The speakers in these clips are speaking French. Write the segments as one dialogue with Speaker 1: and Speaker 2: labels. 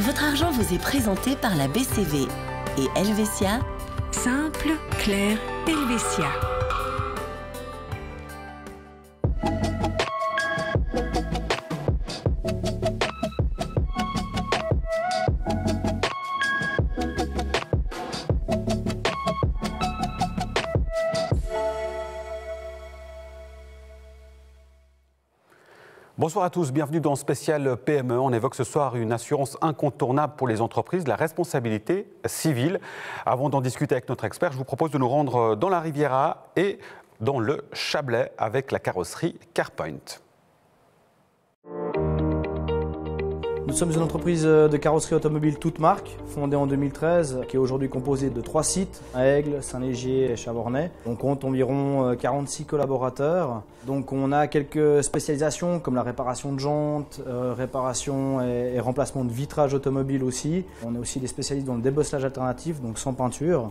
Speaker 1: Votre argent vous est présenté par la BCV et Helvetia.
Speaker 2: Simple, clair, Helvetia.
Speaker 3: Bonsoir à tous, bienvenue dans Spécial PME. On évoque ce soir une assurance incontournable pour les entreprises, la responsabilité civile. Avant d'en discuter avec notre expert, je vous propose de nous rendre dans la Riviera et dans le Chablais avec la carrosserie CarPoint.
Speaker 4: Nous sommes une entreprise de carrosserie automobile toute marque, fondée en 2013, qui est aujourd'hui composée de 3 sites, à Aigle, Saint-Légier et Chavornay. On compte environ 46 collaborateurs. Donc on a quelques spécialisations comme la réparation de jantes, réparation et remplacement de vitrage automobile aussi. On est aussi des spécialistes dans le débosselage alternatif, donc sans peinture.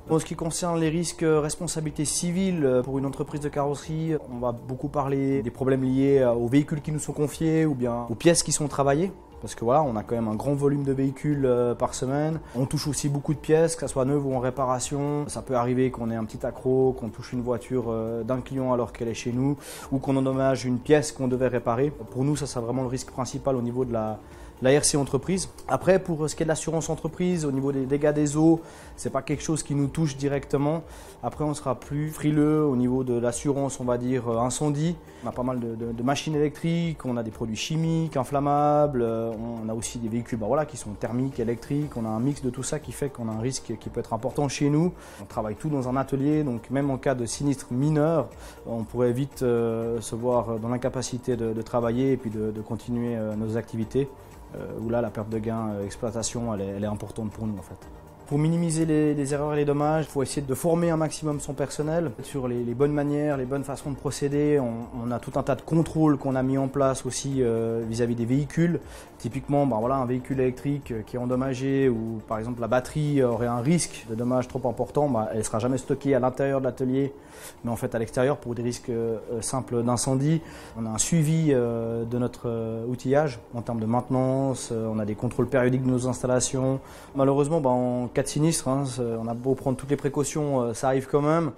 Speaker 4: En ce qui concerne les risques responsabilité civile pour une entreprise de carrosserie, on va beaucoup parler des problèmes liés aux véhicules qui nous sont confiés ou bien aux pièces qui sont travaillées. Parce que voilà, on a quand même un grand volume de véhicules par semaine. On touche aussi beaucoup de pièces, que ce soit neuve ou en réparation. Ça peut arriver qu'on ait un petit accroc, qu'on touche une voiture d'un client alors qu'elle est chez nous, ou qu'on endommage une pièce qu'on devait réparer. Pour nous, ça c'est vraiment le risque principal au niveau de la RC entreprise. Après, pour ce qui est de l'assurance entreprise, au niveau des dégâts des eaux, c'est pas quelque chose qui nous touche directement. Après, on sera plus frileux au niveau de l'assurance, on va dire incendie. On a pas mal de machines électriques, on a des produits chimiques, inflammables, on a aussi des véhicules qui sont thermiques, électriques. On a un mix de tout ça qui fait qu'on a un risque qui peut être important chez nous. On travaille tout dans un atelier, donc même en cas de sinistre mineur, on pourrait vite se voir dans l'incapacité de travailler et puis de continuer nos activités. Où là, la perte de gain exploitation, elle est importante pour nous en fait. Pour minimiser les erreurs et les dommages, il faut essayer de former un maximum son personnel sur les bonnes manières, les bonnes façons de procéder. On a tout un tas de contrôles qu'on a mis en place aussi vis-à-vis des véhicules. Typiquement, un véhicule électrique qui est endommagé ou par exemple la batterie aurait un risque de dommage trop important, elle ne sera jamais stockée à l'intérieur de l'atelier, mais en fait à l'extérieur pour des risques simples d'incendie. On a un suivi de notre outillage en termes de maintenance, on a des contrôles périodiques de nos installations. Malheureusement, en cas de sinistre, on a beau prendre toutes les précautions, ça arrive quand même.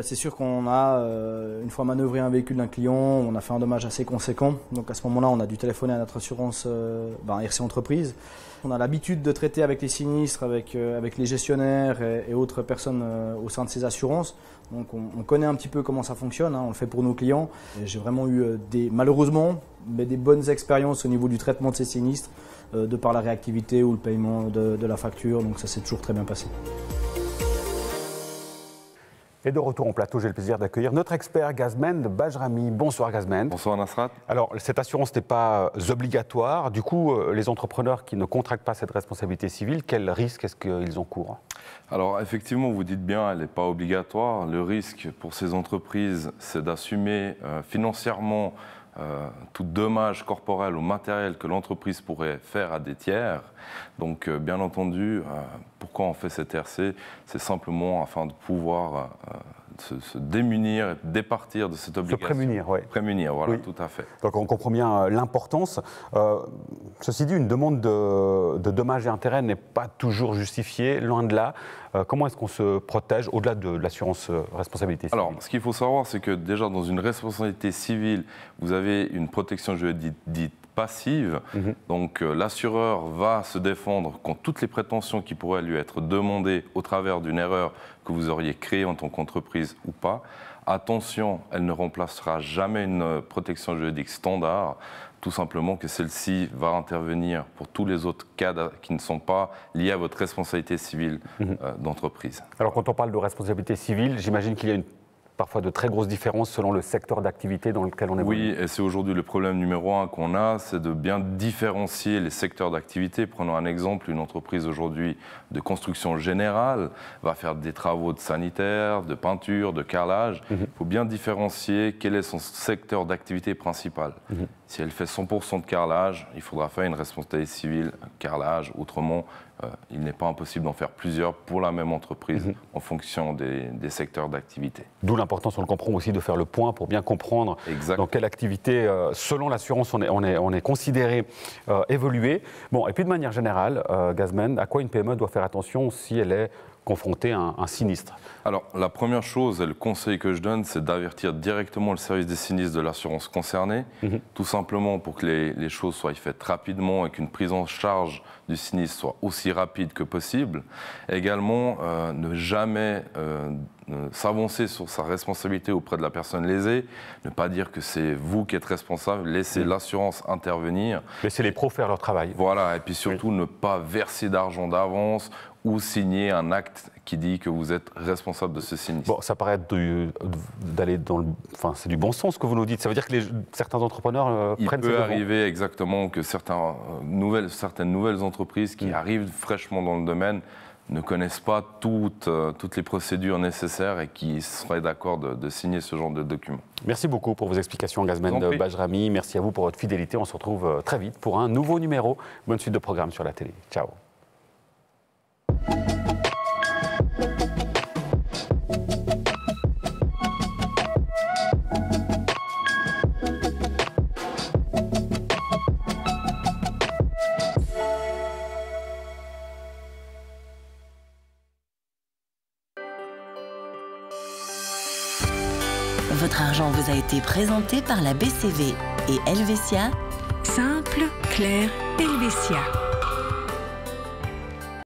Speaker 4: C'est sûr qu'on a, une fois manœuvré un véhicule d'un client, on a fait un dommage assez conséquent. Donc à ce moment-là, on a dû téléphoner à notre assurance RC Entreprise. On a l'habitude de traiter avec les sinistres, avec les gestionnaires et autres personnes au sein de ces assurances. Donc on connaît un petit peu comment ça fonctionne, on le fait pour nos clients. J'ai vraiment eu malheureusement des bonnes expériences au niveau du traitement de ces sinistres, de par la réactivité ou le paiement de la facture. Donc ça s'est toujours très bien passé.
Speaker 3: Et de retour en plateau, j'ai le plaisir d'accueillir notre expert Gazmen Bajrami. Bonsoir Gazmen.
Speaker 5: Bonsoir Nasrat.
Speaker 3: Alors, cette assurance n'est pas obligatoire. Du coup, les entrepreneurs qui ne contractent pas cette responsabilité civile, quel risque est-ce qu'ils encourent ?
Speaker 5: Alors, effectivement, vous dites bien, elle n'est pas obligatoire. Le risque pour ces entreprises, c'est d'assumer financièrement tout dommage corporel ou matériel que l'entreprise pourrait faire à des tiers. Donc, bien entendu, pourquoi on fait cette RC? C'est simplement afin de pouvoir se démunir et départir de cette obligation.
Speaker 3: Se prémunir, oui.
Speaker 5: Prémunir, voilà,
Speaker 3: oui.
Speaker 5: Tout à fait.
Speaker 3: Donc, on comprend bien l'importance. Ceci dit, une demande de dommages et intérêts n'est pas toujours justifiée, loin de là. Comment est-ce qu'on se protège au-delà de l'assurance responsabilité civile?
Speaker 5: Alors, ce qu'il faut savoir, c'est que déjà dans une responsabilité civile, vous avez une protection juridique dite passive. Donc l'assureur va se défendre contre toutes les prétentions qui pourraient lui être demandées au travers d'une erreur que vous auriez créée en tant qu'entreprise ou pas. Attention, elle ne remplacera jamais une protection juridique standard, tout simplement que celle-ci va intervenir pour tous les autres cas qui ne sont pas liés à votre responsabilité civile d'entreprise.
Speaker 3: Alors quand on parle de responsabilité civile, j'imagine qu'il y a parfois de très grosses différences selon le secteur d'activité dans lequel on évolue.
Speaker 5: Oui, et c'est aujourd'hui le problème numéro 1 qu'on a, c'est de bien différencier les secteurs d'activité. Prenons un exemple, une entreprise aujourd'hui de construction générale va faire des travaux de sanitaire, de peinture, de carrelage. Il faut bien différencier quel est son secteur d'activité principal. Si elle fait 100% de carrelage, il faudra faire une responsabilité civile carrelage. Autrement, il n'est pas impossible d'en faire plusieurs pour la même entreprise en fonction des secteurs d'activité.
Speaker 3: D'où l'importance, on le comprend aussi, de faire le point pour bien comprendre dans quelle activité, selon l'assurance, on est considéré évoluer. Bon, et puis de manière générale, Gazmen, à quoi une PME doit faire attention si elle est confrontée à un sinistre?
Speaker 5: Alors, la première chose et le conseil que je donne, c'est d'avertir directement le service des sinistres de l'assurance concernée, tout simplement pour que les choses soient faites rapidement et qu'une prise en charge du sinistre soit aussi rapide que possible. Également, ne jamais s'avancer sur sa responsabilité auprès de la personne lésée, ne pas dire que c'est vous qui êtes responsable, laissez l'assurance intervenir.
Speaker 3: Laissez les pros faire leur travail.
Speaker 5: Voilà, et puis surtout ne pas verser d'argent d'avance ou signer un acte qui dit que vous êtes responsable de ce sinistre.
Speaker 3: Bon, ça paraît d'aller dans le... Enfin, c'est du bon sens ce que vous nous dites. Ça veut dire que certains entrepreneurs prennent...
Speaker 5: Il peut arriver exactement que certaines nouvelles entreprises qui arrivent fraîchement dans le domaine ne connaissent pas toutes les procédures nécessaires et qui seraient d'accord de signer ce genre de documents.
Speaker 3: Merci beaucoup pour vos explications, Gazmen Bajrami. Merci à vous pour votre fidélité. On se retrouve très vite pour un nouveau numéro. Bonne suite de programme sur la télé. Ciao.
Speaker 1: Votre argent vous a été présenté par la BCV et Helvetia.
Speaker 2: Simple, clair, Helvetia.